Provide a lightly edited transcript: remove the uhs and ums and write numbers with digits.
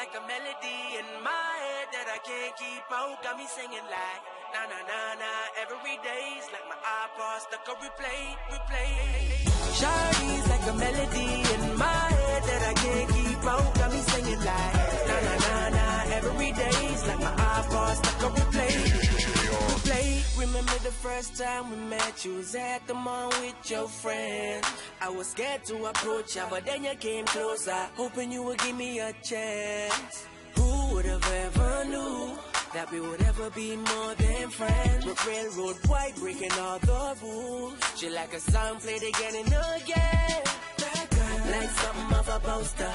like a melody in my head that I can't keep out. Got me singing like na na na na every day's like my iPod stuck on replay. Shawty's like a melody in my head that I can't keep out. Got me singing like na na na na every day's like my iPod stuck on replay. Remember the first time we met, you was at the mall with your friends. I was scared to approach ya, but then you came closer, hoping you would give me a chance. Who would have ever knew that we would ever be more than friends? We're railroad white, breaking all the rules. She like a song played again and again, like something off a poster.